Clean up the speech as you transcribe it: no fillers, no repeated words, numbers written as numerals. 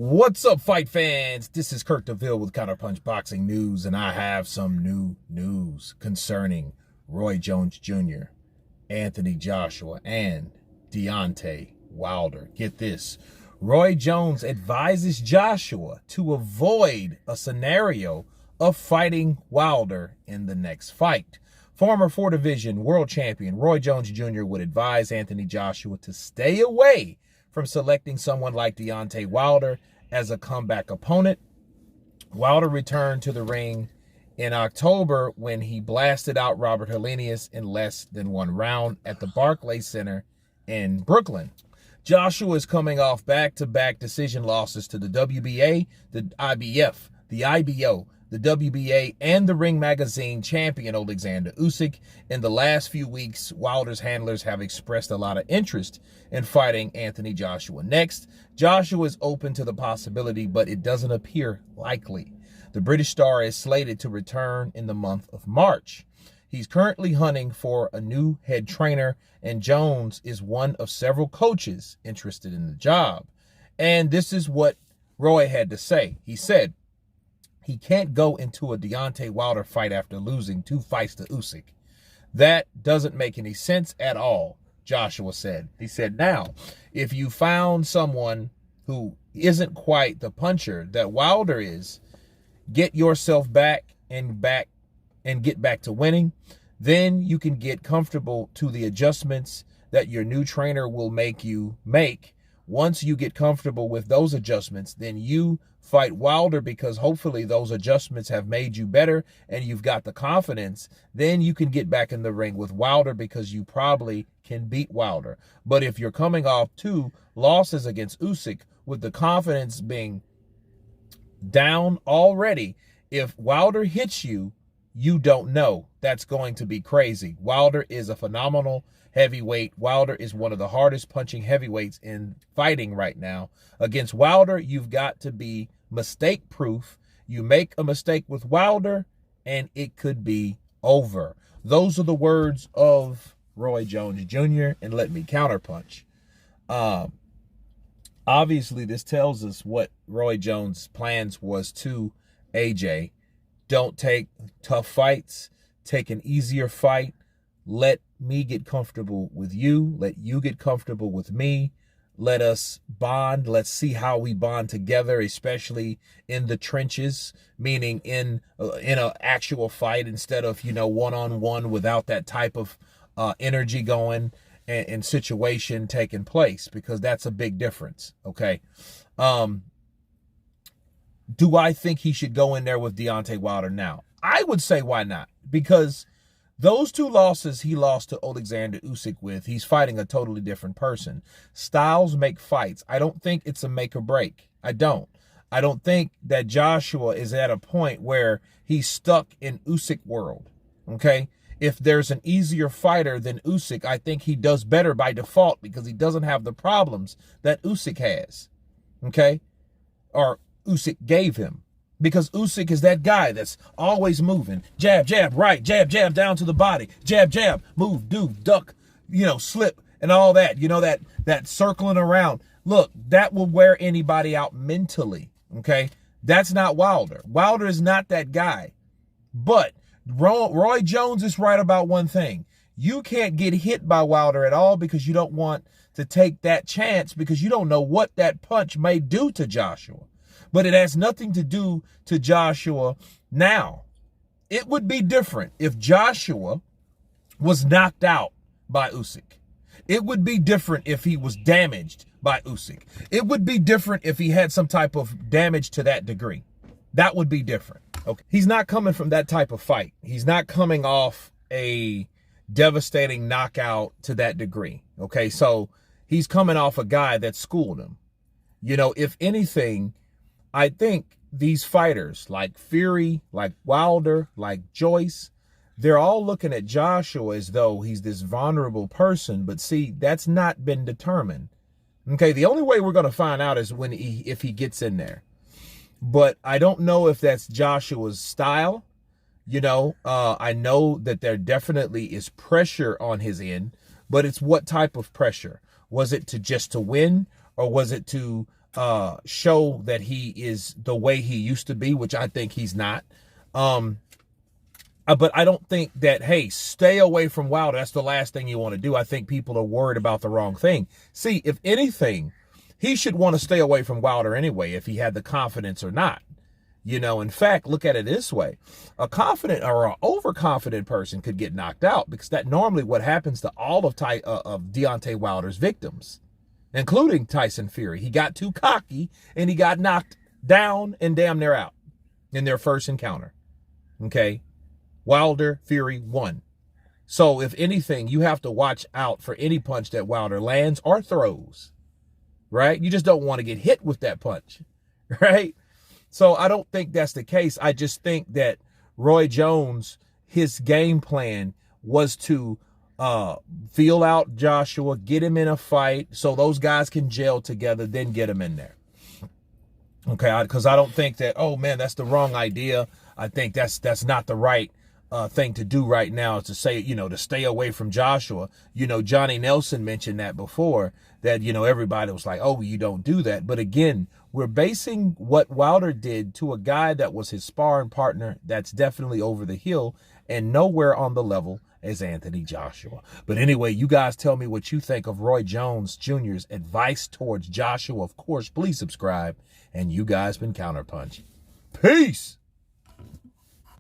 What's up, fight fans? This is Kirk DeVille with Counterpunch Boxing News, and I have some new news concerning Roy Jones Jr., Anthonyjoshua, and Deontay Wilder. Get this. Roy Jones advises Joshua to avoid a scenario of fighting Wilder in the next fight. Former 4-division world champion Roy Jones Jr. would advise Anthonyjoshua to stay away from selecting someone like Deontay Wilder as a comeback opponent. Wilder returned to the ring in October when he blasted out Robert Helenius in less than one round at the Barclays Center in Brooklyn. Joshua is coming off back-to-back decision losses to the WBA, the IBF, the IBO, the WBA, and the Ring Magazine champion Alexander Usyk. In the last few weeks, Wilder's handlers have expressed a lot of interest in fighting Anthonyjoshua next. Joshua is open to the possibility, but it doesn't appear likely. The British star is slated to return in the month of March. He's currently hunting for a new head trainer, and Jones is one of several coaches interested in the job. And this is what Roy had to say. He said, he can't go into a Deontay Wilder fight after losing 2 fights to Usyk. That doesn't make any sense at all, Joshua said. He said, now, if you found someone who isn't quite the puncher that Wilder is, get yourself back and get back to winning, then you can get comfortable to the adjustments that your new trainer will make you make. Once you get comfortable with those adjustments, then you fight Wilder, because hopefully those adjustments have made you better and you've got the confidence. Then you can get back in the ring with Wilder because you probably can beat Wilder. But if you're coming off 2 losses against Usyk with the confidence being down already, if Wilder hits you, you don't know. That's going to be crazy. Wilder is a phenomenal heavyweight. Wilder is one of the hardest punching heavyweights in fighting right now. Against Wilder, you've got to be mistake proof. You make a mistake with Wilder and it could be over. Those are the words of Roy Jones Jr. And let me counterpunch. Obviously, this tells us what Roy Jones' plans was to AJ. Don't take tough fights. Take an easier fight. Let me get comfortable with you. Let you get comfortable with me. Let us bond. Let's see how we bond together, especially in the trenches, meaning in an actual fight instead of, one-on-one without that type of energy going and situation taking place, because that's a big difference, okay? Do I think he should go in there with Deontay Wilder now? I would say why not? Because those 2 losses he lost to Alexander Usyk with, he's fighting a totally different person. Styles make fights. I don't think it's a make or break. I don't think that Joshua is at a point where he's stuck in Usyk world, okay? If there's an easier fighter than Usyk, I think he does better by default because he doesn't have the problems that Usyk has, okay? Or Usyk gave him. Because Usyk is that guy that's always moving. Jab, jab, right, jab, jab, down to the body. Jab, jab, move, duck, slip, and all that. That circling around. Look, that will wear anybody out mentally, okay? That's not Wilder. Wilder is not that guy. But Roy Jones is right about one thing. You can't get hit by Wilder at all because you don't want to take that chance because you don't know what that punch may do to Joshua. But it has nothing to do to Joshua now. It would be different if Joshua was knocked out by Usyk. It would be different if he was damaged by Usyk. It would be different if he had some type of damage to that degree. That would be different. Okay. He's not coming from that type of fight. He's not coming off a devastating knockout to that degree. Okay, so he's coming off a guy that schooled him. If anything, I think these fighters like Fury, like Wilder, like Joyce, they're all looking at Joshua as though he's this vulnerable person. But see, that's not been determined. Okay, the only way we're going to find out is if he gets in there. But I don't know if that's Joshua's style. I know that there definitely is pressure on his end, but it's what type of pressure? Was it just to win, or was it to show that he is the way he used to be, which I think he's not. But I don't think that, hey, stay away from Wilder. That's the last thing you want to do. I think people are worried about the wrong thing. See, if anything, he should want to stay away from Wilder anyway, if he had the confidence or not. In fact, look at it this way. A confident or an overconfident person could get knocked out, because that's normally what happens to all of Deontay Wilder's victims, including Tyson Fury. He got too cocky and he got knocked down and damn near out in their first encounter. Okay? Wilder, Fury won. So if anything, you have to watch out for any punch that Wilder lands or throws, right? You just don't want to get hit with that punch, right? So I don't think that's the case. I just think that Roy Jones, his game plan was to feel out Joshua, get him in a fight so those guys can gel together, then get him in there. Okay, because I don't think that, oh man, that's the wrong idea. I think that's not the right thing to do right now, is to say, to stay away from Joshua. Johnny Nelson mentioned that before, that, everybody was like, oh, you don't do that. But again, we're basing what Wilder did to a guy that was his sparring partner that's definitely over the hill and nowhere on the level as Anthonyjoshua. But anyway, you guys tell me what you think of Roy Jones Jr.'s advice towards Joshua. Of course, please subscribe. And you guys been Counterpunch. Peace.